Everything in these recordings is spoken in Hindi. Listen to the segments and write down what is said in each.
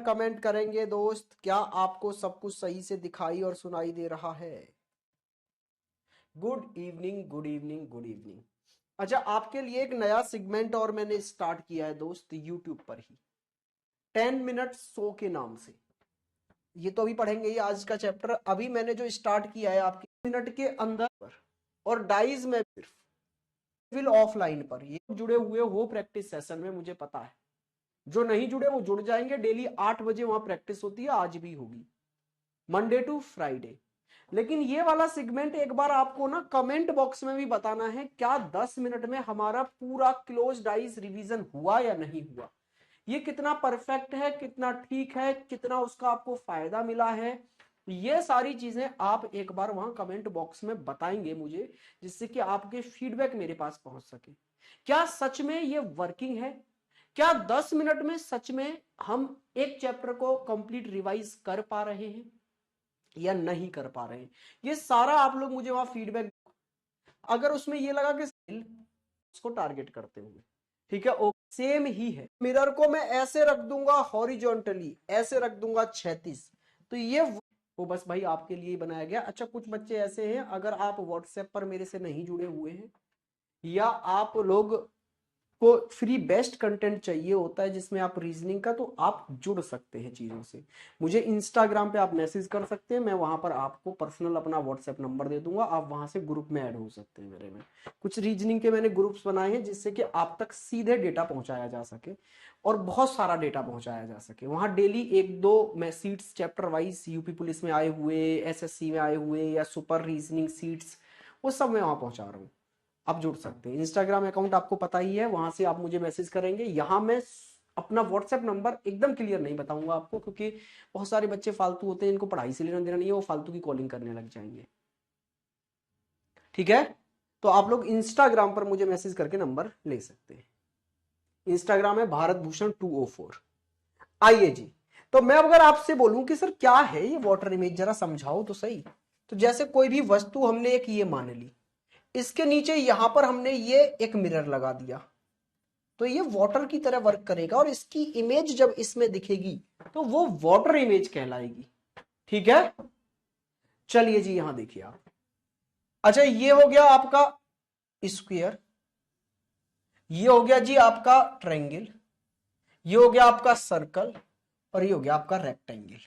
कमेंट करेंगे दोस्त, क्या आपको सब कुछ सही से दिखाई और सुनाई दे रहा है? Good evening, good evening, good evening. अच्छा, आपके लिए एक नया सेगमेंट और मैंने स्टार्ट किया है दोस्त, यूट्यूब पर ही 10 मिनट शो के नाम से। ये तो अभी पढ़ेंगे ही आज का चैप्टर। अभी मैंने जो स्टार्ट किया है आपके मिनट के अंदर पर, और डाइज में सिर्फ विल ऑफलाइन पर। ये जुड़े हुए हो प्रैक्टिस सेशन में, मुझे पता है। जो नहीं जुड़े वो जुड़ जाएंगे। डेली 8 बजे वहां प्रैक्टिस होती है, आज भी होगी, मंडे टू फ्राइडे। लेकिन ये वाला सेगमेंट एक बार आपको ना कमेंट बॉक्स में भी बताना है, क्या 10 मिनट में हमारा पूरा क्लोज्ड आइज रिवीजन हुआ या नहीं हुआ। ये कितना परफेक्ट है, कितना ठीक है, कितना उसका आपको फायदा मिला है, ये सारी चीजें आप एक बार वहां कमेंट बॉक्स में बताएंगे मुझे, जिससे कि आपके फीडबैक मेरे पास पहुंच सके। क्या सच में ये वर्किंग है? क्या 10 मिनट में सच में हम एक चैप्टर को कंप्लीट रिवाइज कर पा रहे हैं या नहीं कर पा रहे हैं? ये सारा आप लोग मुझे वहां फीडबैक, अगर उसमें ये लगा कि उसको टारगेट करते हुए, ठीक है, ओके, सेम ही है। मिरर को मैं ऐसे रख दूंगा हॉरिजॉन्टली, ऐसे रख दूंगा 36, तो ये वो बस भाई आपके लिए ही बनाया गया। अच्छा, कुछ बच्चे ऐसे हैं, अगर आप व्हाट्सएप पर मेरे से नहीं जुड़े हुए हैं, या आप लोग को फ्री बेस्ट कंटेंट चाहिए होता है जिसमें आप रीजनिंग का, तो आप जुड़ सकते हैं चीजों से। मुझे इंस्टाग्राम पे आप मैसेज कर सकते हैं, मैं वहां पर आपको पर्सनल अपना व्हाट्सएप नंबर दे दूंगा, आप वहां से ग्रुप में ऐड हो सकते हैं मेरे में। कुछ रीजनिंग के मैंने ग्रुप्स बनाए हैं जिससे कि आप तक सीधे डेटा पहुंचाया जा सके और बहुत सारा डेटा पहुंचाया जा सके। वहां डेली 1-2 मैं seats chapter wise, UP police में आए हुए, एसएससी में आए हुए, या सुपर रीजनिंग सीट्स, वो सब मैं वहां पहुंचा रहा हूँ। आप जुड़ सकते हैं। इंस्टाग्राम अकाउंट आपको पता ही है, वहां से आप मुझे मैसेज करेंगे। यहां मैं अपना व्हाट्सएप नंबर एकदम क्लियर नहीं बताऊंगा आपको, क्योंकि बहुत सारे बच्चे फालतू होते हैं, इनको पढ़ाई से लेना देना नहीं है, वो फालतू की कॉलिंग करने लग जाएंगे, ठीक है। तो आप लोग इंस्टाग्राम पर मुझे मैसेज करके नंबर ले सकते हैं। इंस्टाग्राम है भारत भूषण 204। आइए जी, तो मैं अगर आपसे बोलूं कि सर क्या है ये वाटर इमेज, जरा समझाओ तो सही। तो जैसे कोई भी वस्तु हमने एक ये मान ली, इसके नीचे यहां पर हमने ये एक मिरर लगा दिया, तो ये वाटर की तरह वर्क करेगा, और इसकी इमेज जब इसमें दिखेगी तो वो वाटर इमेज कहलाएगी, ठीक है। चलिए जी, यहां देखिए आप। अच्छा, ये हो गया आपका स्क्वायर, ये हो गया जी आपका ट्रायंगल, ये हो गया आपका सर्कल, और ये हो गया आपका रेक्टेंगल।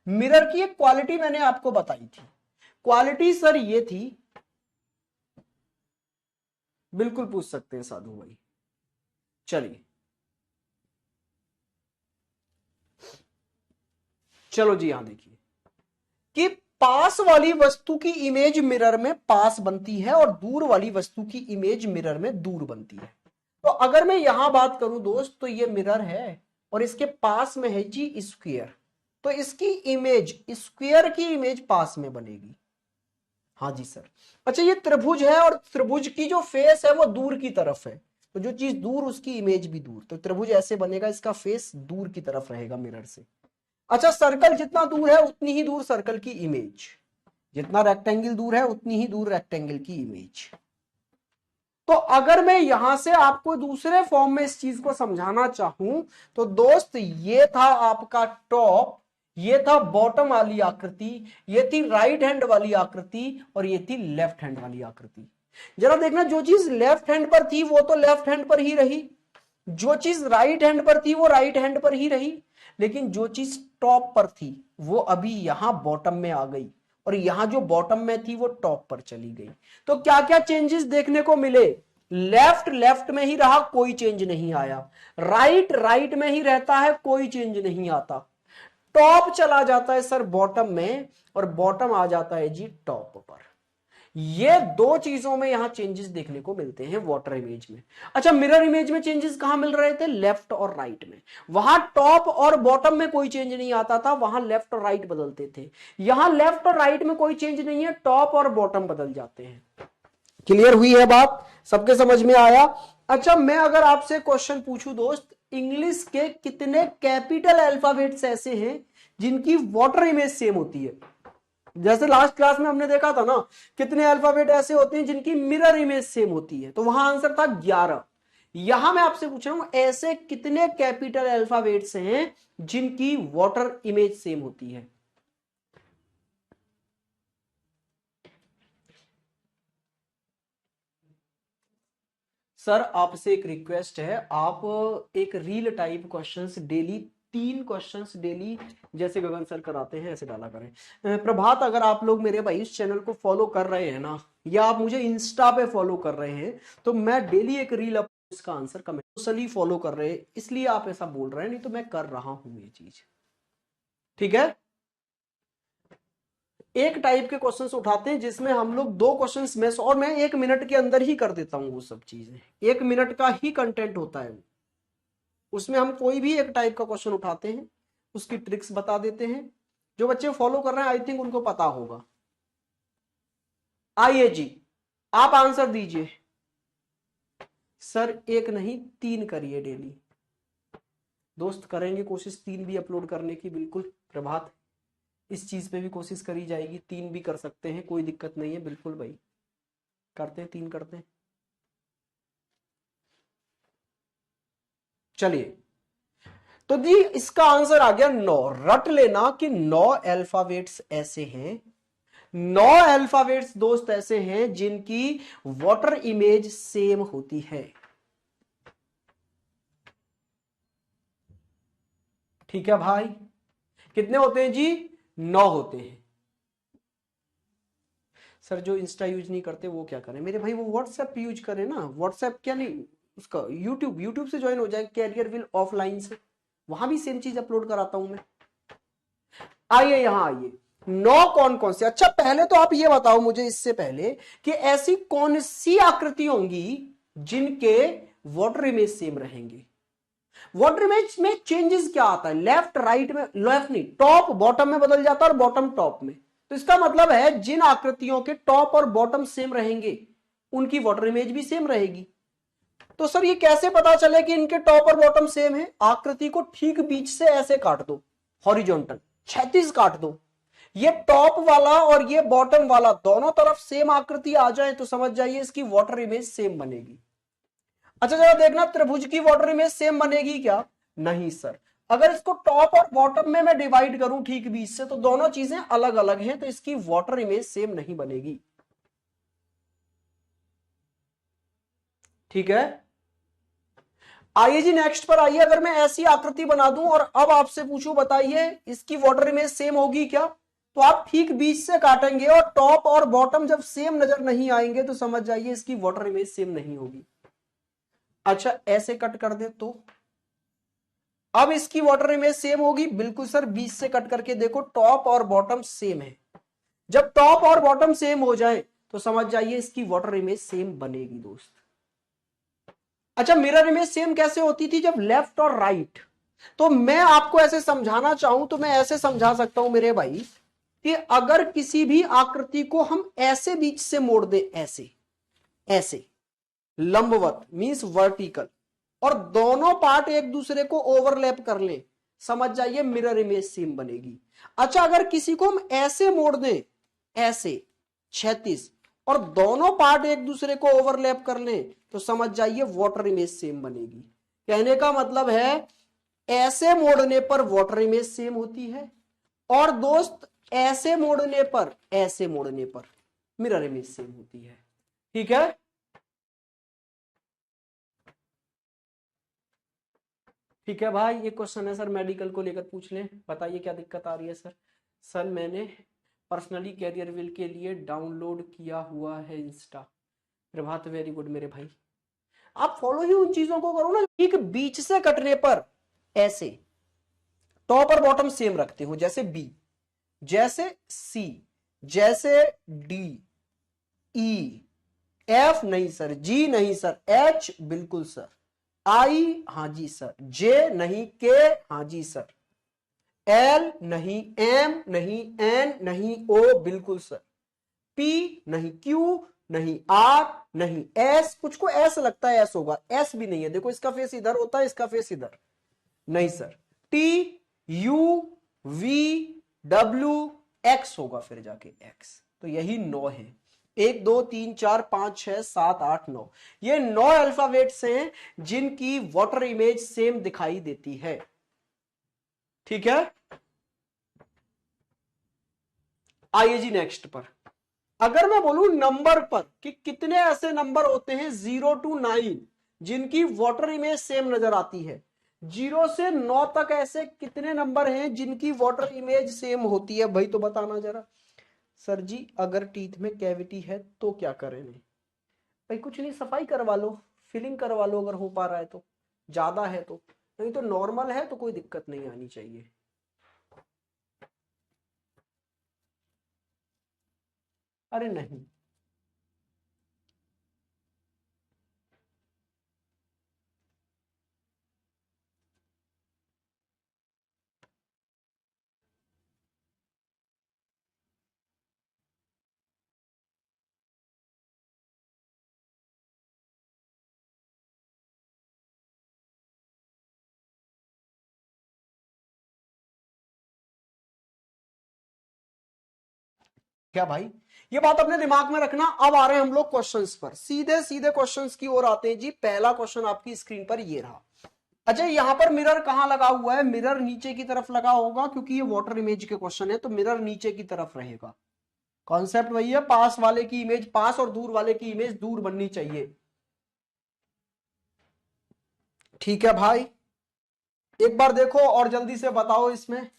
मिरर की एक क्वालिटी मैंने आपको बताई थी। क्वालिटी सर ये थी, बिल्कुल पूछ सकते हैं साधु भाई। चलिए, चलो जी, यहां देखिए कि पास वाली वस्तु की इमेज मिरर में पास बनती है और दूर वाली वस्तु की इमेज मिरर में दूर बनती है। तो अगर मैं यहां बात करूं दोस्त, तो ये मिरर है और इसके पास में है जी स्क्वायर, तो इसकी इमेज, स्क्वायर की इमेज पास में बनेगी। हाँ जी सर। अच्छा, ये त्रिभुज है और त्रिभुज की जो फेस है वो दूर की तरफ है, तो जो चीज दूर उसकी इमेज भी दूर, तो त्रिभुज ऐसे बनेगा, इसका फेस दूर की तरफ रहेगा मिरर से। अच्छा, सर्कल जितना दूर है उतनी ही दूर सर्कल की इमेज, जितना रेक्टेंगल दूर है उतनी ही दूर रेक्टेंगल की इमेज। तो अगर मैं यहां से आपको दूसरे फॉर्म में इस चीज को समझाना चाहूं, तो दोस्त ये था आपका टॉप, ये था बॉटम वाली आकृति, ये थी राइट हैंड वाली आकृति, और ये थी लेफ्ट हैंड वाली आकृति। जरा देखना, जो चीज लेफ्ट हैंड पर थी वो तो लेफ्ट हैंड पर ही रही, जो चीज राइट हैंड पर थी वो राइट हैंड पर ही रही, लेकिन जो चीज टॉप पर थी वो अभी यहां बॉटम में आ गई, और यहां जो बॉटम में थी वो टॉप पर चली गई। तो क्या क्या चेंजेस देखने को मिले? लेफ्ट लेफ्ट में ही रहा, कोई चेंज नहीं आया। राइट राइट में ही रहता है, कोई चेंज नहीं आता। टॉप चला जाता है सर बॉटम में, और बॉटम आ जाता है जी टॉप पर। ये दो चीजों में यहां चेंजेस देखने को मिलते हैं वाटर इमेज में। अच्छा, मिरर इमेज में चेंजेस कहां मिल रहे थे? लेफ्ट और राइट में। वहां टॉप और बॉटम में कोई चेंज नहीं आता था, वहां लेफ्ट और राइट बदलते थे। यहां लेफ्ट और राइट में कोई चेंज नहीं है, टॉप और बॉटम बदल जाते हैं। क्लियर हुई है बात? सबके समझ में आया? अच्छा, मैं अगर आपसे क्वेश्चन पूछूं दोस्त, इंग्लिश के कितने कैपिटल अल्फाबेट्स ऐसे हैं जिनकी वाटर इमेज सेम होती है? जैसे लास्ट क्लास में हमने देखा था ना, कितने अल्फाबेट ऐसे होते हैं जिनकी मिरर इमेज सेम होती है, तो वहां आंसर था 11। यहां मैं आपसे पूछ रहा हूं ऐसे कितने कैपिटल अल्फाबेट्स हैं जिनकी वाटर इमेज सेम होती है? सर आपसे एक रिक्वेस्ट है, आप एक reel type questions daily, 3 questions daily जैसे गगन सर कराते हैं ऐसे डाला करें। प्रभात, अगर आप लोग मेरे भाई इस चैनल को फॉलो कर रहे हैं ना, या आप मुझे इंस्टा पे फॉलो कर रहे हैं, तो मैं डेली एक रील इसका आंसर कमेंट फॉलो कर रहे हैं, इसलिए आप ऐसा बोल रहे हैं, नहीं तो मैं कर रहा हूं ये चीज। ठीक है, एक टाइप के क्वेश्चंस उठाते हैं जिसमें हम लोग 2 क्वेश्चंस में, और मैं 1 मिनट के अंदर ही कर देता हूं वो सब चीजें, 1 मिनट का ही कंटेंट होता है वो। उसमें हम कोई भी एक टाइप का क्वेश्चन उठाते हैं, उसकी ट्रिक्स बता देते हैं। जो बच्चे फॉलो कर रहे हैं आई थिंक उनको पता होगा। आइए जी, आप आंसर दीजिए। सर 1 नहीं 3 करिए डेली। दोस्त करेंगे कोशिश 3 भी अपलोड करने की, बिल्कुल। प्रभात, इस चीज पे भी कोशिश करी जाएगी, 3 भी कर सकते हैं, कोई दिक्कत नहीं है, बिल्कुल भाई करते हैं, 3 करते हैं। चलिए, तो जी इसका आंसर आ गया 9। रट लेना कि 9 अल्फाबेट्स ऐसे हैं, 9 अल्फाबेट्स दोस्त ऐसे हैं जिनकी वाटर इमेज सेम होती है। ठीक है भाई, कितने होते हैं जी? 9 होते हैं। सर जो इंस्टा यूज नहीं करते वो क्या करें? मेरे भाई वो व्हाट्सएप यूज करें ना, व्हाट्सएप क्या नहीं, उसका यूट्यूब से ज्वाइन हो जाए, कैरियर विल ऑफलाइन से, वहां भी सेम चीज अपलोड कराता हूं मैं। आइए यहां आइए, 9 कौन कौन से? अच्छा पहले तो आप ये बताओ मुझे इससे पहले कि ऐसी कौन सी आकृति होंगी जिनके वाटर इमेज सेम रहेंगे। वाटर इमेज में चेंजेस क्या आता है? लेफ्ट राइट में, लेफ्ट नहीं, टॉप बॉटम में बदल जाता है और बॉटम टॉप में। तो इसका मतलब है जिन आकृतियों के टॉप और बॉटम सेम रहेंगे उनकी वाटर इमेज भी सेम रहेगी। तो सर ये कैसे पता चले कि इनके टॉप और बॉटम सेम है? आकृति को ठीक बीच से ऐसे काट दो, हॉरिजॉन्टल 36 काट दो, ये टॉप वाला और ये बॉटम वाला दोनों तरफ सेम आकृति आ जाए तो समझ जाइए इसकी वाटर इमेज सेम बनेगी। अच्छा जरा देखना, त्रिभुज की वाटर इमेज सेम बनेगी क्या? नहीं सर। अगर इसको टॉप और बॉटम में मैं डिवाइड करूं ठीक बीच से, तो दोनों चीजें अलग अलग हैं, तो इसकी वाटर इमेज सेम नहीं बनेगी। ठीक है, आइए जी नेक्स्ट पर आइए। अगर मैं ऐसी आकृति बना दूं और अब आपसे पूछूं बताइए इसकी वाटर इमेज सेम होगी क्या, तो आप ठीक बीच से काटेंगे और टॉप और बॉटम जब सेम नजर नहीं आएंगे तो समझ जाइए इसकी वाटर इमेज सेम नहीं होगी। अच्छा ऐसे कट कर दे तो अब इसकी वाटर इमेज सेम होगी? बिल्कुल सर, बीच से कट करके देखो, टॉप और बॉटम सेम है। जब टॉप और बॉटम सेम हो जाए तो समझ जाइए इसकी वाटर इमेज सेम बनेगी दोस्त। अच्छा मिरर इमेज सेम कैसे होती थी? जब लेफ्ट और राइट, तो मैं आपको ऐसे समझाना चाहूं तो मैं ऐसे समझा सकता हूं मेरे भाई कि अगर किसी भी आकृति को हम ऐसे बीच से मोड़ दें, ऐसे ऐसे लंबवत मींस वर्टिकल, और दोनों पार्ट एक दूसरे को ओवरलैप कर ले, समझ जाइए मिरर इमेज सेम बनेगी। अच्छा अगर किसी को हम ऐसे मोड़ दें, ऐसे 36, और दोनों पार्ट एक दूसरे को ओवरलैप कर ले, तो समझ जाइए वाटर इमेज सेम बनेगी। कहने का मतलब है ऐसे मोड़ने पर वाटर इमेज सेम होती है, और दोस्त ऐसे मोड़ने पर, ऐसे मोड़ने पर मिरर इमेज सेम होती है। ठीक है, ठीक है भाई। ये क्वेश्चन है सर मेडिकल को लेकर, पूछ लें, बताइए क्या दिक्कत आ रही है सर। सर मैंने पर्सनली कैरियर विल के लिए डाउनलोड किया हुआ है इंस्टा। प्रभात, वेरी गुड मेरे भाई, आप फॉलो ही उन चीजों को करो ना। ठीक बीच से कटने पर ऐसे टॉप और बॉटम सेम रखते हो, जैसे बी, जैसे सी, जैसे डी, ई, एफ नहीं सर, जी नहीं सर, एच बिल्कुल सर, आई हाँ जी सर, जे नहीं, के हाँ जी सर, एल नहीं, एम नहीं, एन नहीं, ओ बिल्कुल सर, पी नहीं, क्यू नहीं, आर नहीं, एस, कुछ को एस लगता है एस होगा, एस भी नहीं है, देखो इसका फेस इधर होता है, इसका फेस इधर, नहीं sir, T, U, V, W, X होगा फिर जाके एक्स। तो यही 9 है। एक दो तीन चार पांच छह सात आठ नौ, ये 9 अल्फाबेट्स हैं जिनकी वाटर इमेज सेम दिखाई देती है। ठीक है, आइए जी नेक्स्ट पर। अगर मैं बोलूं नंबर पर कि कितने ऐसे नंबर होते हैं 0 to 9 जिनकी वाटर इमेज सेम नजर आती है, 0 से 9 तक ऐसे कितने नंबर हैं जिनकी वाटर इमेज सेम होती है, भाई तो बताना जरा। सर जी अगर टीथ में कैविटी है तो क्या करें? नहीं भाई कुछ नहीं, सफाई करवा लो, फिलिंग करवा लो अगर हो पा रहा है तो, ज्यादा है तो, नहीं तो नॉर्मल है तो कोई दिक्कत नहीं आनी चाहिए। अरे नहीं, क्या भाई, ये बात अपने दिमाग में रखना। अब आ रहे हैं हम लोग क्वेश्चंस पर, सीधे सीधे क्वेश्चंस की ओर आते हैं जी। पहला क्वेश्चन आपकी स्क्रीन पर ये रहा। अच्छा यहां पर मिरर कहां लगा हुआ है? मिरर नीचे की तरफ लगा होगा क्योंकि ये वाटर इमेज के क्वेश्चन है, तो मिरर नीचे की तरफ रहेगा। कॉन्सेप्ट वही है, पास वाले की इमेज पास और दूर वाले की इमेज दूर बननी चाहिए। ठीक है भाई, एक बार देखो और जल्दी से बताओ इसमें।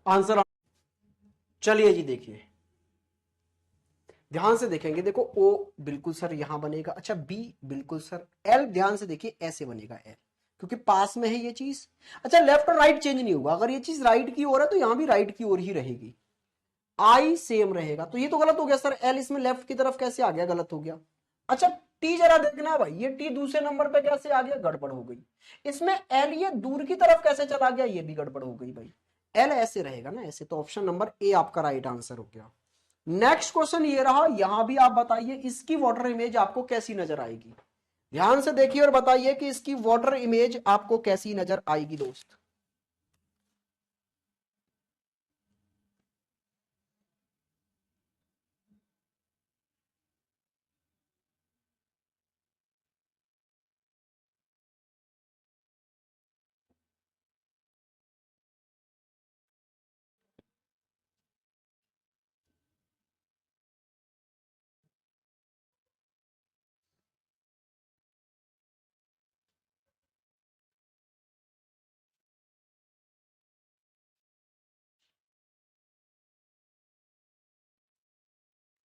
आंसर, चलिए जी देखिए, ध्यान से देखेंगे। देखो ओ बिल्कुल सर यहां बनेगा, अच्छा बी बिल्कुल सर, एल ध्यान से देखिए ऐसे बनेगा एल, क्योंकि पास में है ये चीज। अच्छा लेफ्ट और राइट चेंज नहीं होगा, अगर ये चीज राइट की ओर है तो यहां भी राइट की ओर ही रहेगी। आई सेम रहेगा, तो ये तो गलत हो गया सर, एल इसमें लेफ्ट की तरफ कैसे आ गया? गलत हो गया। अच्छा टी जरा देखना भाई, ये टी दूसरे नंबर पे कैसे आ गया? गड़बड़ हो गई। इसमें एल ये दूर की तरफ कैसे चला गया? ये भी गड़बड़ हो गई भाई। एल ऐसे रहेगा ना ऐसे, तो ऑप्शन नंबर ए आपका राइट आंसर हो गया। नेक्स्ट क्वेश्चन ये रहा, यहां भी आप बताइए इसकी वाटर इमेज आपको कैसी नजर आएगी। ध्यान से देखिए और बताइए कि इसकी वाटर इमेज आपको कैसी नजर आएगी दोस्त।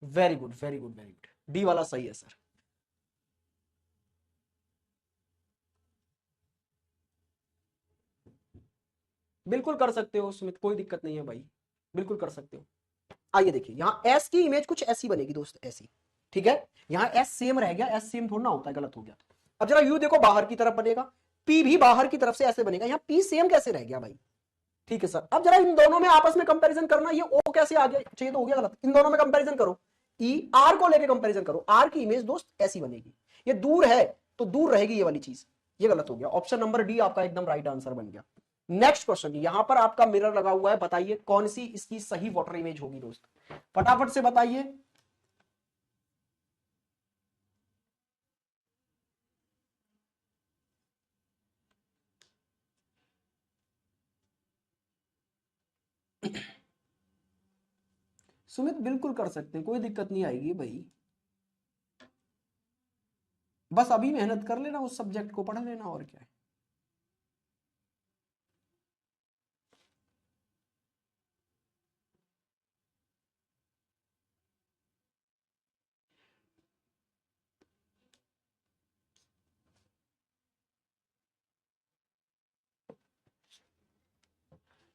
Very good very good very good, D वाला सही है सर। बिल्कुल कर सकते हो सुमित, कोई दिक्कत नहीं है भाई, बिल्कुल कर सकते हो। आइए देखिए, यहां एस की इमेज कुछ ऐसी बनेगी दोस्त, ऐसी। ठीक है, यहां एस सेम रह गया, एस सेम थोड़ा ना होता है, गलत हो गया। अब जरा यू देखो, बाहर की तरफ बनेगा, पी भी बाहर की तरफ से ऐसे बनेगा, यहां पी सेम कैसे रह गया भाई? ठीक है सर, अब जरा इन दोनों में आपस में कंपैरिजन करना, ये ओ कैसे आ गया? चाहिए तो हो गया गलत, इन दोनों में कंपैरिजन करो। ई आर को लेके कंपैरिजन करो, आर की इमेज दोस्त ऐसी बनेगी, ये दूर है तो दूर रहेगी ये वाली चीज, ये गलत हो गया। ऑप्शन नंबर डी आपका एकदम राइट आंसर बन गया। नेक्स्ट क्वेश्चन, यहां पर आपका मिरर लगा हुआ है, बताइए कौन सी इसकी सही वाटर इमेज होगी दोस्त, फटाफट से बताइए। सुमित बिल्कुल कर सकते हैं, कोई दिक्कत नहीं आएगी भाई, बस अभी मेहनत कर लेना, उस सब्जेक्ट को पढ़ लेना, और क्या है।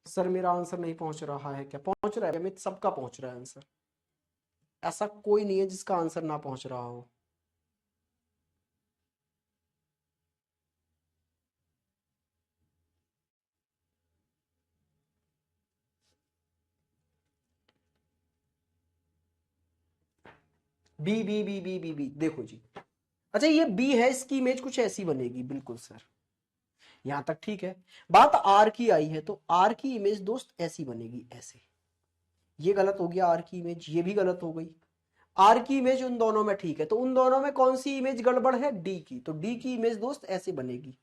सर मेरा आंसर नहीं पहुंच रहा है क्या? पहुंच रहा है अमित, सबका पहुंच रहा है आंसर, ऐसा कोई नहीं है जिसका आंसर ना पहुंच रहा हो। B B B B B B देखो जी। अच्छा ये बी है, इसकी इमेज कुछ ऐसी बनेगी, बिल्कुल सर, यहां तक ठीक है। बात आर की आई है, तो आर की इमेज दोस्त ऐसी बनेगी, ऐसे। ये गलत हो गया, आर की इमेज, ये भी गलत हो गई। आर की इमेज उन दोनों में ठीक है, तो उन दोनों में कौन सी इमेज गड़बड़ है? डी की। तो डी की इमेज दोस्त ऐसे बनेगी,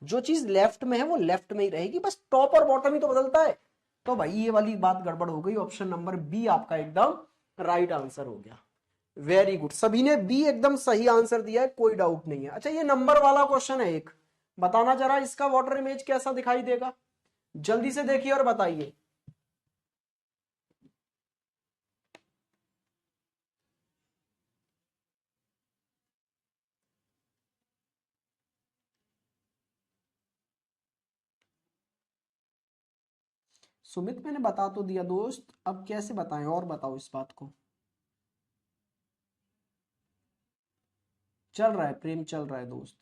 जो चीज लेफ्ट में है वो लेफ्ट में ही रहेगी, बस टॉप और बॉटम ही तो बदलता है। तो भाई ये वाली बात गड़बड़ हो गई, ऑप्शन नंबर बी आपका एकदम राइट आंसर हो गया। वेरी गुड, सभी ने बी एकदम सही आंसर दिया है, कोई डाउट नहीं है। अच्छा ये नंबर वाला क्वेश्चन है एक, बताना जरा इसका वाटर इमेज कैसा दिखाई देगा, जल्दी से देखिए और बताइए। सुमित मैंने बता तो दिया दोस्त, अब कैसे बताएं, और बताओ इस बात को। चल रहा है प्रेम, चल रहा है दोस्त।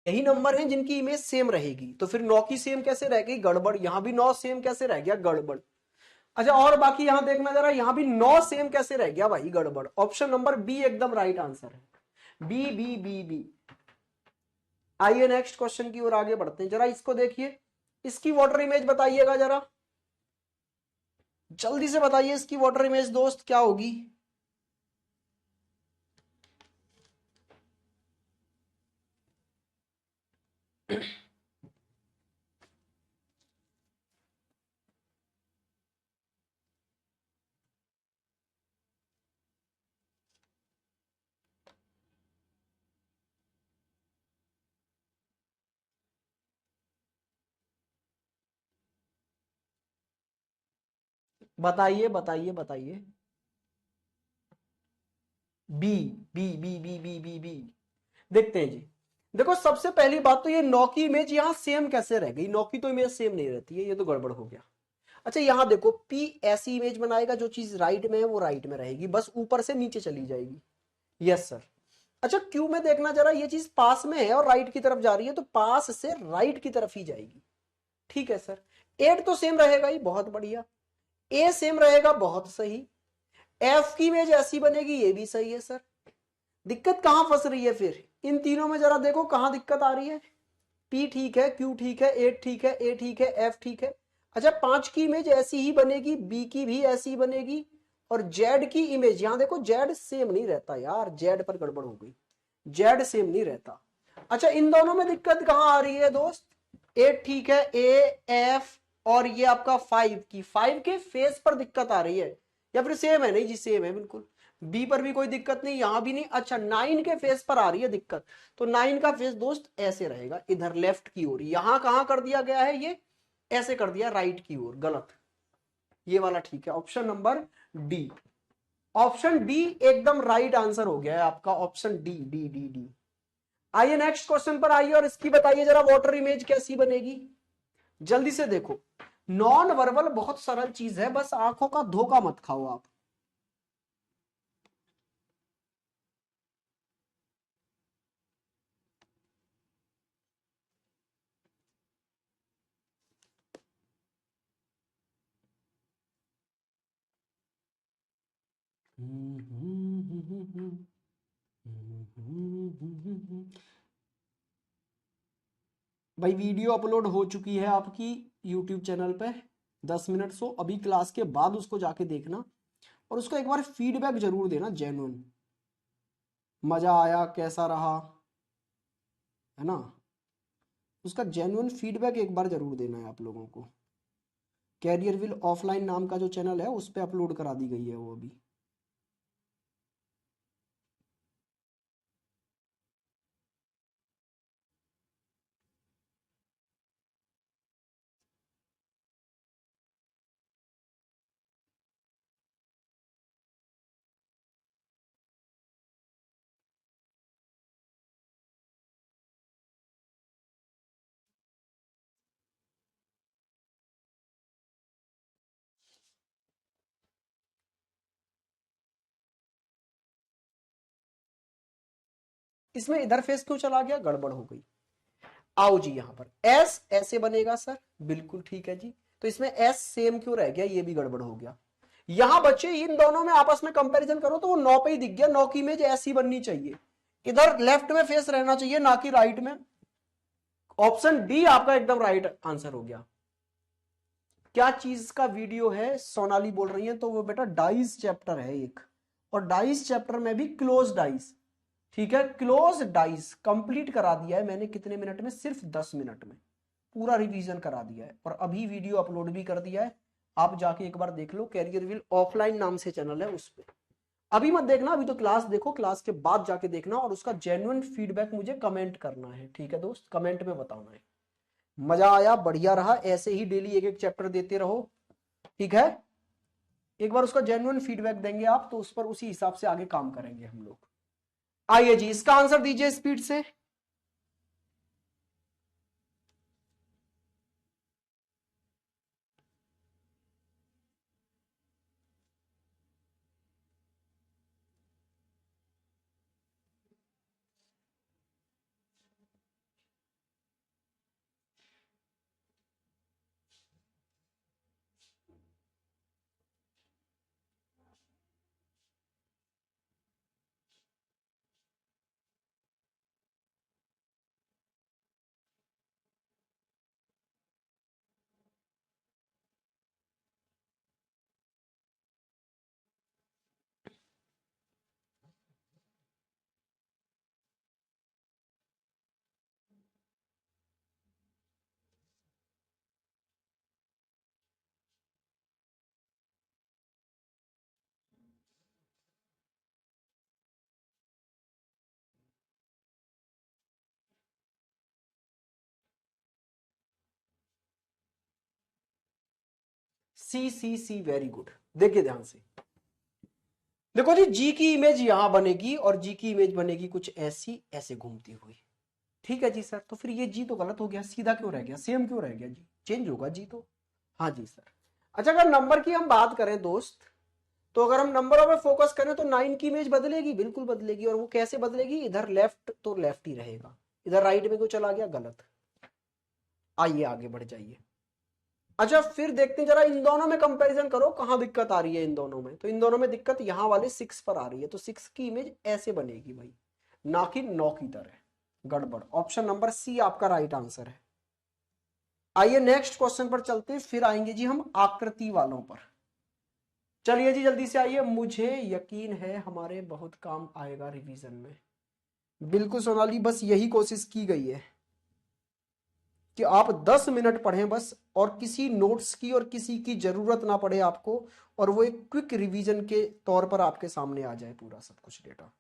यही नंबर हैं जिनकी इमेज सेम रहेगी, तो फिर 9 की सेम कैसे रह गई? गड़बड़। यहां भी 9 सेम कैसे रह गया? गड़बड़। अच्छा और बाकी यहां देखना जरा, यहां भी 9 सेम कैसे रह गया भाई? गड़बड़। ऑप्शन नंबर बी एकदम राइट आंसर है, बी बी बी बी। आइए नेक्स्ट क्वेश्चन की ओर आगे बढ़ते हैं, जरा इसको देखिए, इसकी वाटर इमेज बताइएगा जरा, जल्दी से बताइए इसकी वाटर इमेज दोस्त क्या होगी। बताइए बताइए बताइए। B B B B B B B. देखते हैं जी। देखो सबसे पहली बात तो ये 9 की इमेज यहां सेम कैसे रह गई? 9 की तो इमेज सेम नहीं रहती है, ये तो गड़बड़ हो गया। अच्छा यहां देखो, पी ऐसी इमेज बनाएगा जो चीज राइट में है वो राइट में रहेगी, बस ऊपर से नीचे चली जाएगी। Yes sir. अच्छा क्यू में देखना जरा, ये चीज पास में है और राइट की तरफ जा रही है, तो पास से राइट की तरफ ही जाएगी। ठीक है सर। एट तो सेम रहेगा ही, बहुत बढ़िया। ए सेम रहेगा, बहुत सही। एफ की इमेज ऐसी बनेगी, ये भी सही है सर। दिक्कत कहां फंस रही है फिर? इन तीनों में जरा देखो कहां दिक्कत आ रही है। पी ठीक है, क्यू ठीक है, एट ठीक है, ए ठीक है, एफ ठीक है। अच्छा 5 की इमेज ऐसी ही बनेगी, बी की भी ऐसी ही बनेगी, और जेड की इमेज यहां देखो, जेड सेम नहीं रहता यार, जेड पर गड़बड़ हो गई, जेड सेम नहीं रहता। अच्छा इन दोनों में दिक्कत कहां आ रही है दोस्त? एट ठीक है, ए एफ, और ये आपका 5 की, 5 के फेस पर दिक्कत आ रही है, या फिर सेम है? नहीं जी सेम है बिल्कुल। बी पर भी कोई दिक्कत नहीं, यहां भी नहीं। अच्छा 9 के फेस पर आ रही है दिक्कत, तो 9 का फेस दोस्त ऐसे रहेगा, इधर लेफ्ट की ओर। यहां कहां कर दिया गया है? ये ऐसे कर दिया राइट की ओर, गलत। ये वाला ठीक है, option number D. Option D एकदम राइट आंसर हो गया है आपका, option D D D D. आइए नेक्स्ट क्वेश्चन पर आइए और इसकी बताइए जरा वाटर इमेज कैसी बनेगी, जल्दी से देखो। नॉन वर्बल बहुत सरल चीज है, बस आंखों का धोखा मत खाओ आप। भाई वीडियो अपलोड हो चुकी है आपकी यूट्यूब चैनल पे, 10 मिनट सो अभी क्लास के बाद उसको जाके देखना और उसको एक बार फीडबैक जरूर देना जेन्युइन, मजा आया कैसा रहा, है ना। उसका जेन्युइन फीडबैक एक बार जरूर देना है आप लोगों को। कैरियर विल ऑफलाइन नाम का जो चैनल है उस पर अपलोड करा दी गई है वो अभी। इसमें इधर फेस क्यों चला गया, गड़बड़ हो गई। आओ जी यहाँ पर एस ऐसे बनेगा सर, बिल्कुल ठीक है जी। तो इसमें एस सेम क्यों रह गया, ये भी गड़बड़ हो गया। यहां बच्चे इन दोनों में आपस में कंपैरिजन करो तो वो 9 पे ही दिख गया, 9 की इमेज ऐसी बननी चाहिए, इधर लेफ्ट में फेस रहना चाहिए ना कि राइट में। ऑप्शन डी आपका एकदम राइट आंसर हो गया। क्या चीज का वीडियो है, सोनाली बोल रही है, तो वो बेटा डाइस चैप्टर है एक, और डाइस चैप्टर में भी क्लोज डाइस, ठीक है। क्लोज डाइस कंप्लीट करा दिया है मैंने कितने मिनट में, सिर्फ 10 मिनट में पूरा रिवीजन करा दिया है और अभी वीडियो अपलोड भी कर दिया है। आप जाके एक बार देख लो, कैरियर विल ऑफलाइन नाम से चैनल है उस पर। अभी मत देखना, अभी तो क्लास देखो, क्लास के बाद जाके देखना और उसका जेन्युइन फीडबैक मुझे कमेंट करना है, ठीक है दोस्त, कमेंट में बताना है। मजा आया, बढ़िया रहा, ऐसे ही डेली एक एक चैप्टर देते रहो, ठीक है। एक बार उसका जेन्युइन फीडबैक देंगे आप तो उस पर उसी हिसाब से आगे काम करेंगे हम लोग। आइए जी इसका आंसर दीजिए स्पीड से। सी सी सी, वेरी गुड। देखिए ध्यान से, देखो जी, जी की इमेज यहां बनेगी और जी की इमेज बनेगी कुछ ऐसी, ऐसे घूमती हुई, ठीक है जी सर। तो फिर ये जी तो गलत हो गया, सीधा क्यों रह गया, सेम क्यों रह गया, जी चेंज होगा जी तो। हाँ जी सर। अच्छा अगर नंबर की हम बात करें दोस्त, तो अगर हम नंबरों पे फोकस करें तो 9 की इमेज बदलेगी, बिल्कुल बदलेगी। और वो कैसे बदलेगी, इधर लेफ्ट तो लेफ्ट ही रहेगा, इधर राइट में क्यों चला गया, गलत। आइए आगे बढ़ जाइए। अच्छा फिर देखते हैं जरा इन दोनों में कंपैरिजन करो, कहां दिक्कत आ रही है इन दोनों में। तो इन दोनों में दिक्कत यहां वाले 6 पर आ रही है, तो 6 की इमेज ऐसे बनेगी भाई, ना कि 9 की तरह। गड़बड़। ऑप्शन नंबर सी आपका राइट आंसर है। आइए नेक्स्ट क्वेश्चन पर चलते हैं, फिर आएंगे जी हम आकृति वालों पर। चलिए जी जल्दी से आइए, मुझे यकीन है हमारे बहुत काम आएगा रिवीजन में। बिल्कुल सोनाली, बस यही कोशिश की गई है कि आप 10 मिनट पढ़ें बस, और किसी नोट्स की और किसी की जरूरत ना पड़े आपको, और वो एक क्विक रिवीजन के तौर पर आपके सामने आ जाए पूरा सब कुछ डेटा।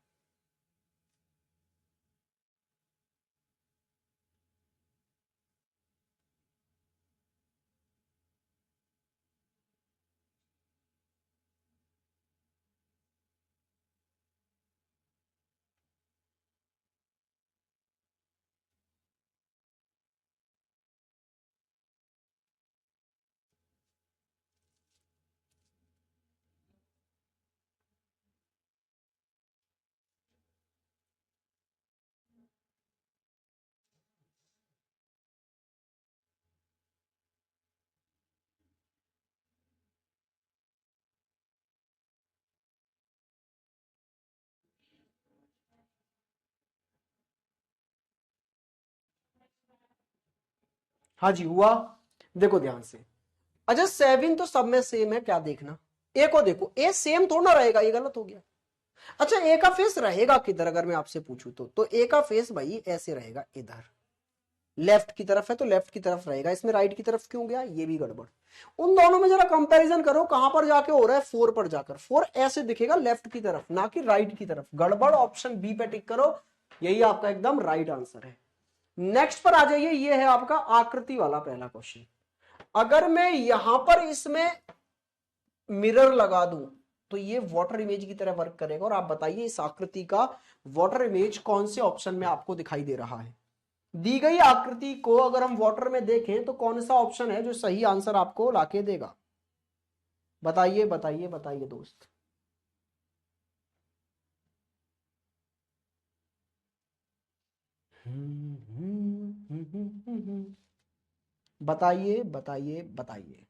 हाँ जी हुआ। देखो ध्यान से, अच्छा 7 तो सब में सेम है, क्या देखना, ए को देखो, ए सेम थोड़ा ना रहेगा, ये गलत हो गया। अच्छा ए का फेस रहेगा किधर, अगर मैं आपसे पूछूं तो ए का फेस भाई ऐसे रहेगा, इधर लेफ्ट की तरफ है तो लेफ्ट की तरफ रहेगा, इसमें राइट की तरफ क्यों गया, ये भी गड़बड़। उन दोनों में जरा कंपैरिजन करो, कहां पर जाके हो रहा है, 4 पर जाकर, 4 ऐसे दिखेगा लेफ्ट की तरफ ना कि राइट की तरफ, गड़बड़, ऑप्शन बी पे टिक करो, यही आपका एकदम राइट आंसर है। नेक्स्ट पर आ जाइए, ये है आपका आकृति वाला पहला क्वेश्चन। अगर मैं यहां पर इसमें मिरर लगा दूं तो ये वाटर इमेज की तरह वर्क करेगा, और आप बताइए इस आकृति का वाटर इमेज कौन से ऑप्शन में आपको दिखाई दे रहा है। दी गई आकृति को अगर हम वाटर में देखें तो कौन सा ऑप्शन है जो सही आंसर आपको लाके देगा, बताइए बताइए बताइए दोस्त। बताइए बताइए बताइए।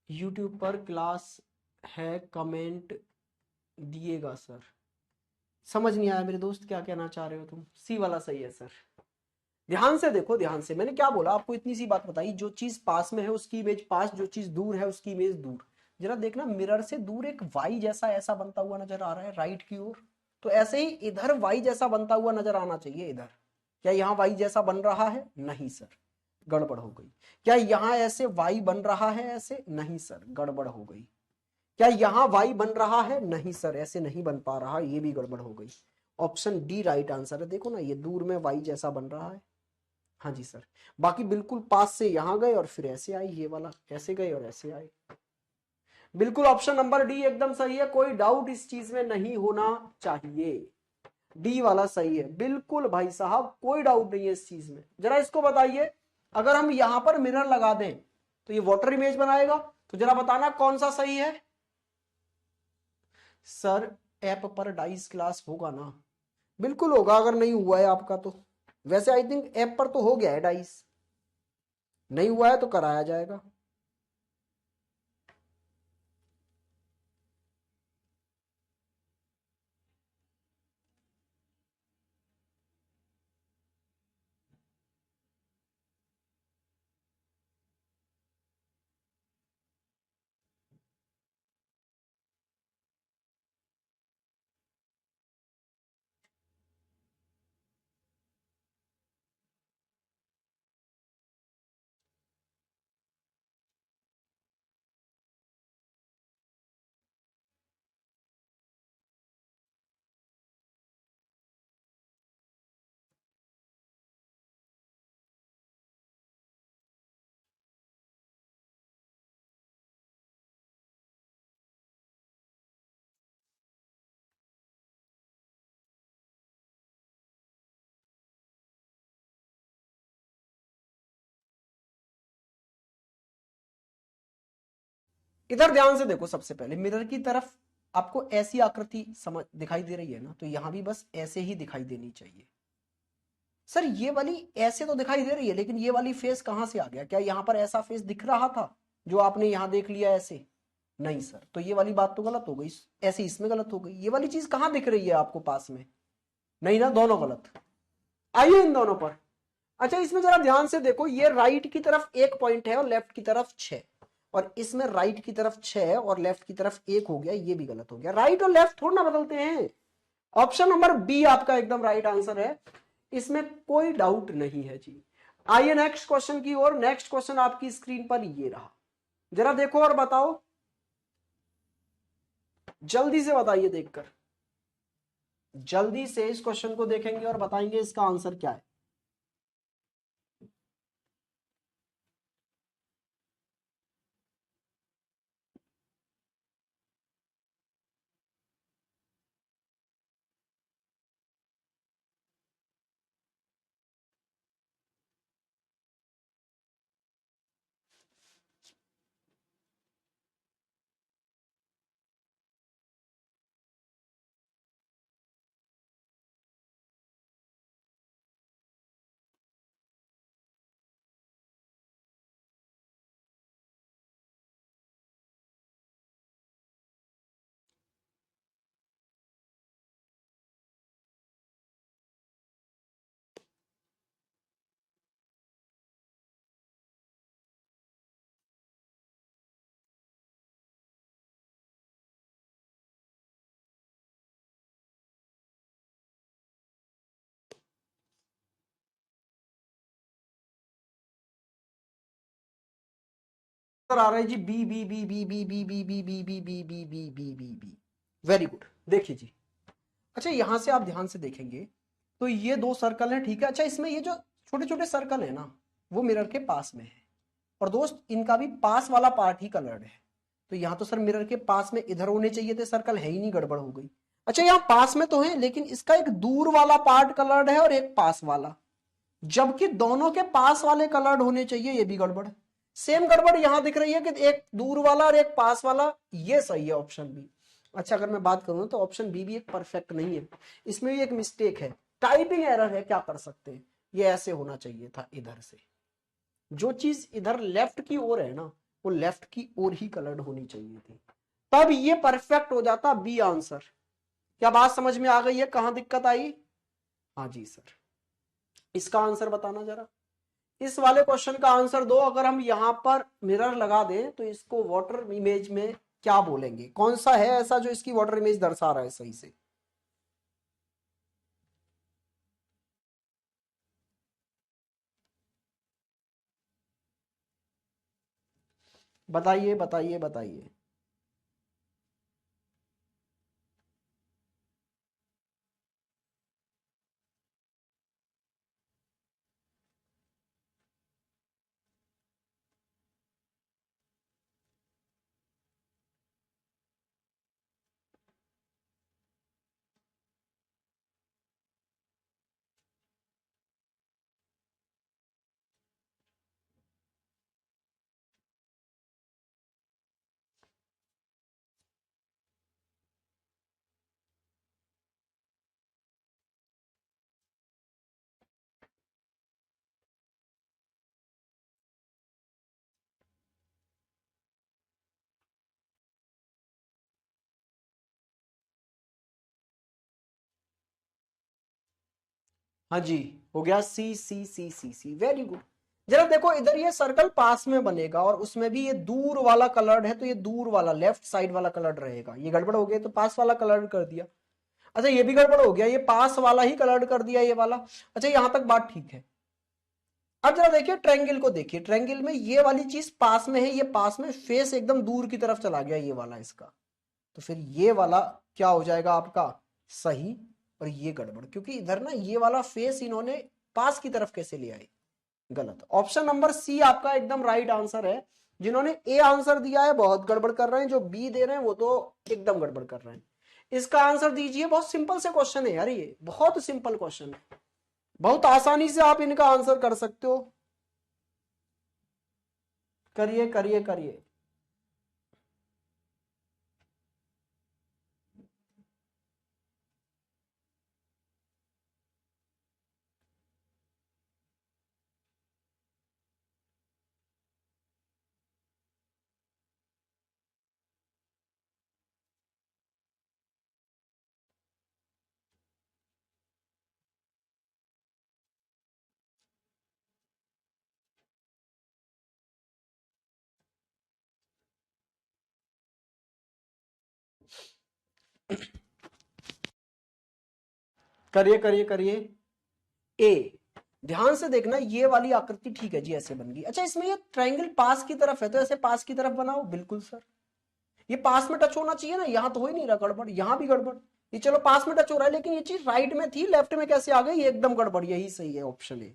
यूट्यूब पर क्लास है, कमेंट दिएगा सर। समझ नहीं आया मेरे दोस्त, क्या कहना चाह रहे हो तुम, सी वाला सही है सर। ध्यान से देखो, ध्यान से, मैंने क्या बोला आपको, इतनी सी बात बताई, जो चीज पास में है उसकी इमेज पास, जो चीज दूर है उसकी इमेज दूर। जरा देखना, मिरर से दूर एक वाई जैसा ऐसा बनता हुआ नजर आ रहा है राइट की ओर, तो ऐसे ही इधर वाई जैसा बनता हुआ नजर आना चाहिए इधर। क्या यहाँ वाई जैसा बन रहा है, नहीं सर, गड़बड़ हो गई। क्या यहाँ ऐसे वाई बन रहा है, ऐसे, नहीं सर, गड़बड़ हो गई। क्या यहाँ वाई बन रहा है, नहीं सर, ऐसे नहीं बन पा रहा, ये भी गड़बड़ हो गई। ऑप्शन डी राइट आंसर है, देखो ना ये दूर में वाई जैसा बन रहा है। हाँ जी सर। बाकी बिल्कुल पास से यहां गए और फिर ऐसे आई, ये वाला ऐसे गए और ऐसे आए। बिल्कुल ऑप्शन नंबर डी एकदम सही है, कोई डाउट इस चीज में नहीं होना चाहिए, डी वाला सही है बिल्कुल भाई साहब, कोई डाउट नहीं है इस चीज में। जरा इसको बताइए, अगर हम यहां पर मिरर लगा दें तो ये वाटर इमेज बनाएगा, तो जरा बताना कौन सा सही है। सर ऐप पर डाइस क्लास होगा ना, बिल्कुल होगा, अगर नहीं हुआ है आपका तो। वैसे आई थिंक ऐप पर तो हो गया है डाइस, नहीं हुआ है तो कराया जाएगा। इधर ध्यान से देखो, सबसे पहले मिरर की तरफ आपको ऐसी आकृति समझ दिखाई दे रही है ना, तो यहां भी बस ऐसे ही दिखाई देनी चाहिए। सर ये वाली ऐसे तो दिखाई दे रही है, लेकिन ये वाली फेस कहां से आ गया, क्या यहां पर ऐसा फेस दिख रहा था जो आपने यहां देख लिया ऐसे, नहीं सर, तो ये वाली बात तो गलत हो गई, ऐसे इसमें गलत हो गई। ये वाली चीज कहां दिख रही है आपको पास में, नहीं ना, दोनों गलत। आइए इन दोनों पर। अच्छा इसमें जरा ध्यान से देखो, ये राइट की तरफ एक पॉइंट है और लेफ्ट की तरफ 6, और इसमें राइट की तरफ 6 और लेफ्ट की तरफ 1 हो गया, ये भी गलत हो गया, राइट और लेफ्ट थोड़ा ना बदलते हैं। ऑप्शन नंबर बी आपका एकदम राइट आंसर है, इसमें कोई डाउट नहीं है जी। आइए नेक्स्ट क्वेश्चन की ओर। नेक्स्ट क्वेश्चन आपकी स्क्रीन पर ये रहा, जरा देखो और बताओ, जल्दी से बताइए देखकर, जल्दी से इस क्वेश्चन को देखेंगे और बताएंगे इसका आंसर क्या है। आ रहा है जी B B B B B B B B B B B B B B B B. Very good, देखिए जी। अच्छा यहां से आप ध्यान से देखेंगे तो ये दो सर्कल है, ठीक है। अच्छा इसमें ये जो छोटे छोटे सर्कल है ना वो मिरर के पास में है, और दोस्त इनका भी पास वाला पार्ट ही कलर्ड है। तो यहां तो सर मिरर के पास में इधर होने चाहिए थे सर्कल, है ही नहीं, गड़बड़ हो गई। अच्छा यहाँ पास में तो है लेकिन इसका एक दूर वाला पार्ट कलर्ड है और एक पास वाला, जबकि दोनों के पास वाले कलर्ड होने चाहिए, ये भी गड़बड़। सेम गड़बड़ यहां दिख रही है कि एक दूर वाला और एक पास वाला, ये सही है ऑप्शन बी। अच्छा अगर मैं बात करूं तो ऑप्शन बी भी एक परफेक्ट नहीं है, इसमें भी एक मिस्टेक है, टाइपिंग एरर है, क्या कर सकते हैं। ये ऐसे होना चाहिए था इधर से, जो चीज इधर लेफ्ट की ओर है ना वो लेफ्ट की ओर ही कलर्ड होनी चाहिए थी, तब ये परफेक्ट हो जाता बी आंसर। क्या बात समझ में आ गई है, कहां दिक्कत आई? हाँ जी सर, इसका आंसर बताना जरा। इस वाले क्वेश्चन का आंसर दो। अगर हम यहां पर मिरर लगा दें तो इसको वाटर इमेज में क्या बोलेंगे, कौन सा है ऐसा जो इसकी वाटर इमेज दर्शा रहा है सही से? बताइए बताइए बताइए। हाँ जी, हो गया सी सी सी सी सी, वेरी गुड। जरा देखो इधर ये सर्कल पास में बनेगा और उसमें भी ये दूर वाला कलर्ड है, तो ये दूर वाला लेफ्ट साइड वाला कलर्ड रहेगा, ये गड़बड़ हो गया तो पास वाला कलर्ड कर दिया। अच्छा ये भी गड़बड़ हो गया, ये पास वाला ही कलर्ड कर दिया ये वाला। अच्छा यहां तक बात ठीक है। अब जरा देखिए ट्रायंगल को, देखिए ट्रायंगल में ये वाली चीज पास में है, ये पास में, फेस एकदम दूर की तरफ चला गया ये वाला इसका, तो फिर ये वाला क्या हो जाएगा आपका सही, और ये गड़बड़, क्योंकि इधर ना ये वाला फेस इन्होंने पास की तरफ कैसे ले आए, गलत। ऑप्शन नंबर सी आपका एकदम राइट आंसर है। जिन्होंने ए आंसर दिया है बहुत गड़बड़ कर रहे हैं, जो बी दे रहे हैं वो तो एकदम गड़बड़ कर रहे हैं। इसका आंसर दीजिए, बहुत सिंपल से क्वेश्चन है यार, ये बहुत सिंपल क्वेश्चन है, बहुत आसानी से आप इनका आंसर कर सकते हो। करिए करिए करिए। करिए करिए करिए। ए, ध्यान से देखना ये वाली आकृति ठीक है जी ऐसे बन गई। अच्छा इसमें ये ट्रायंगल पास की तरफ है तो ऐसे पास की तरफ बनाओ, बिल्कुल सर। ये पास में टच होना चाहिए ना, यहां तो हो ही नहीं रहा, गड़बड़, यहां भी गड़बड़। ये चलो पास में टच हो रहा है लेकिन ये चीज राइट में थी, लेफ्ट में कैसे आ गई, ये एकदम गड़बड़, यही सही है ऑप्शन ए।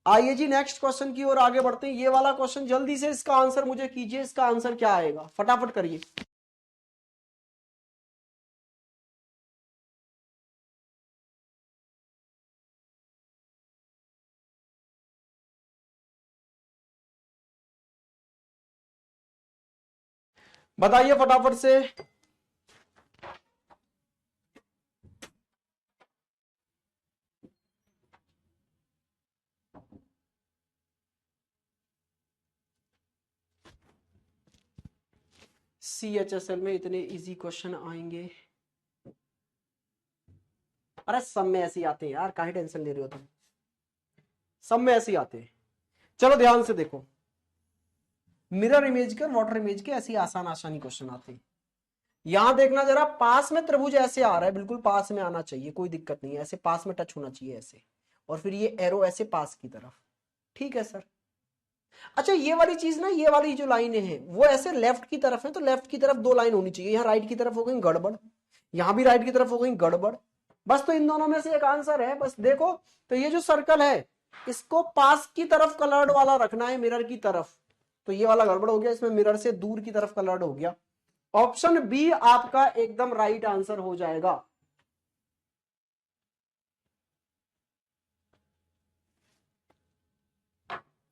आइए जी नेक्स्ट क्वेश्चन की ओर आगे बढ़ते हैं। ये वाला क्वेश्चन जल्दी से इसका आंसर मुझे कीजिए, इसका आंसर क्या आएगा फटाफट करिए। बताइए फटाफट से। CHSL में इतने इजी क्वेश्चन आएंगे? अरे सब में ऐसे ही आते हैं यार, काहे टेंशन ले रहे हो तुम, सब में ऐसे ही आते हैं। चलो ध्यान से देखो, मिरर इमेज के और वाटर इमेज के ऐसी आसान आसानी क्वेश्चन आते हैं। यहां देखना जरा, पास में त्रिभुज ऐसे आ रहा है, बिल्कुल पास में आना चाहिए, कोई दिक्कत नहीं है, ऐसे पास में टच होना चाहिए ऐसे, और फिर ये एरो ऐसे पास की तरफ, ठीक है सर। अच्छा ये वाली चीज ना, ये वाली जो लाइनें हैं वो ऐसे लेफ्ट की तरफ है, तो लेफ्ट की तरफ 2 लाइन होनी चाहिए, यहाँ राइट की तरफ हो गई गड़बड़, यहाँ भी राइट की तरफ हो गई गड़बड़। बस तो इन दोनों में से एक आंसर है, बस देखो। तो ये जो सर्कल है इसको पास की तरफ कलर्ड वाला रखना है, मिरर की तरफ, तो ये वाला गड़बड़ हो गया, इसमें मिरर से दूर की तरफ कलर्ड हो गया। ऑप्शन बी आपका एकदम राइट आंसर हो जाएगा।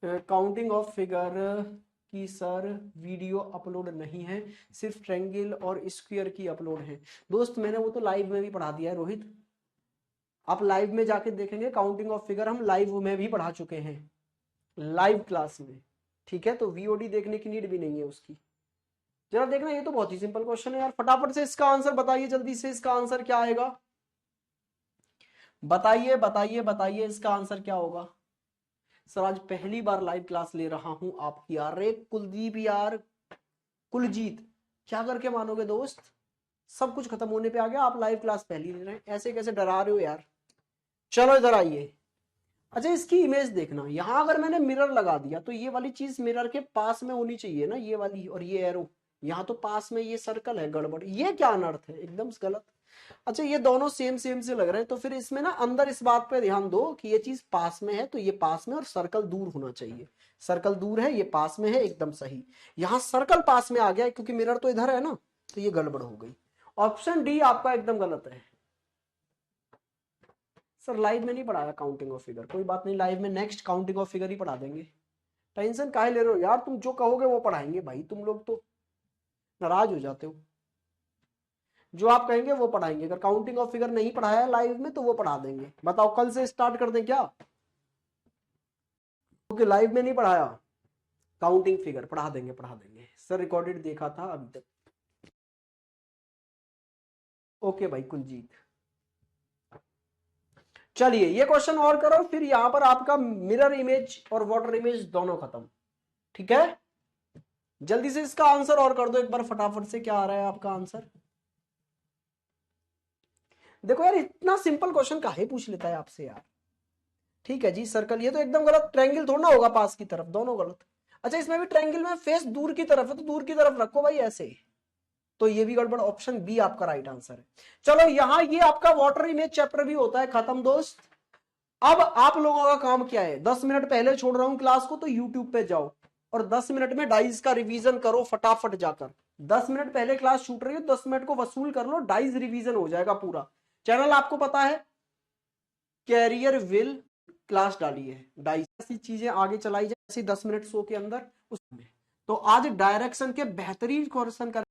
काउंटिंग ऑफ फिगर की सर वीडियो अपलोड नहीं है, सिर्फ ट्रायंगल और स्क्वायर की अपलोड है। दोस्त मैंने वो तो लाइव में भी पढ़ा दिया है रोहित, आप लाइव में जाके देखेंगे, काउंटिंग ऑफ फिगर हम लाइव में भी पढ़ा चुके हैं, लाइव क्लास में। ठीक है, तो वीओडी देखने की नीड भी नहीं है उसकी। जरा देखना, ये तो बहुत ही सिंपल क्वेश्चन है यार, फटाफट से इसका आंसर बताइए, जल्दी से इसका आंसर क्या आएगा, बताइए बताइए बताइए इसका आंसर क्या होगा। सर आज पहली बार लाइव क्लास ले रहा हूं आपकी यार। रे कुलदीप यार, कुलजीत, क्या करके मानोगे दोस्त, सब कुछ खत्म होने पे आ गया, आप लाइव क्लास पहली ले रहे हैं, ऐसे कैसे डरा रहे हो यार। चलो इधर आइए। अच्छा इसकी इमेज देखना, यहां अगर मैंने मिरर लगा दिया तो ये वाली चीज मिरर के पास में होनी चाहिए ना, ये वाली, और ये एरो यहाँ तो पास में, ये सर्कल है, गड़बड़, ये क्या अनर्थ है, एकदम गलत। अच्छा ये दोनों सेम सेम से लग रहे हैं, तो फिर इसमें ना अंदर इस बात पे ध्यान दो कि ये चीज पास में है, तो ये पास में, और सर्कल दूर होना चाहिए, सर्कल दूर है, ये पास में है, एकदम सही। यहाँ सर्कल पास में आ गया क्योंकि मिरर तो इधर है ना, तो ये गड़बड़ हो गई। ऑप्शन डी आपका एकदम गलत है। सर लाइव में नहीं पढ़ाया काउंटिंग ऑफ फिगर, कोई बात नहीं, लाइव में नेक्स्ट काउंटिंग ऑफ फिगर ही पढ़ा देंगे। टेंशन काहे ले रहे हो यार, तुम जो कहोगे वो पढ़ाएंगे भाई, तुम लोग तो नाराज हो जाते हो। जो आप कहेंगे वो पढ़ाएंगे, अगर काउंटिंग ऑफ फिगर नहीं पढ़ाया लाइव में तो वो पढ़ा देंगे। बताओ कल से स्टार्ट कर दें क्या, क्योंकि लाइव में नहीं पढ़ाया, काउंटिंग फिगर पढ़ा देंगे, पढ़ा देंगे सर, रिकॉर्डेड देखा था अभी तक। ओके भाई कुलजीत, चलिए ये क्वेश्चन और करो, फिर यहां पर आपका मिरर इमेज और वाटर इमेज दोनों खत्म। ठीक है, जल्दी से इसका आंसर और कर दो एक बार फटाफट से, क्या आ रहा है आपका आंसर। देखो यार इतना सिंपल क्वेश्चन काहे पूछ लेता है आपसे यार। ठीक है जी, सर्कल ये तो एकदम गलत, ट्रायंगल थोड़ा ना होगा पास की तरफ, दोनों गलत। अच्छा इसमें भी ट्रायंगल में फेस दूर की तरफ है, तो दूर की तरफ रखो भाई ऐसे, तो ये भी गड़बड़, ऑप्शन बी आपका राइट आंसर है। चलो यहां ये आपका वाटर इमेज चैप्टर भी होता है खत्म दोस्त। अब आप लोगों का काम क्या है, 10 मिनट पहले छोड़ रहा हूं क्लास को, तो यूट्यूब पे जाओ और 10 मिनट में डाइज का रिवीजन करो फटाफट जाकर। 10 मिनट पहले क्लास छूट रही है, 10 मिनट को वसूल कर लो, डाइज रिवीजन हो जाएगा पूरा। चैनल आपको पता है, कैरियर विल क्लास डाली है, डाइज ऐसी चीजें आगे चलाई जाए 10 मिनट शो के अंदर उसमें। तो आज डायरेक्शन के बेहतरीन क्वेश्चन करके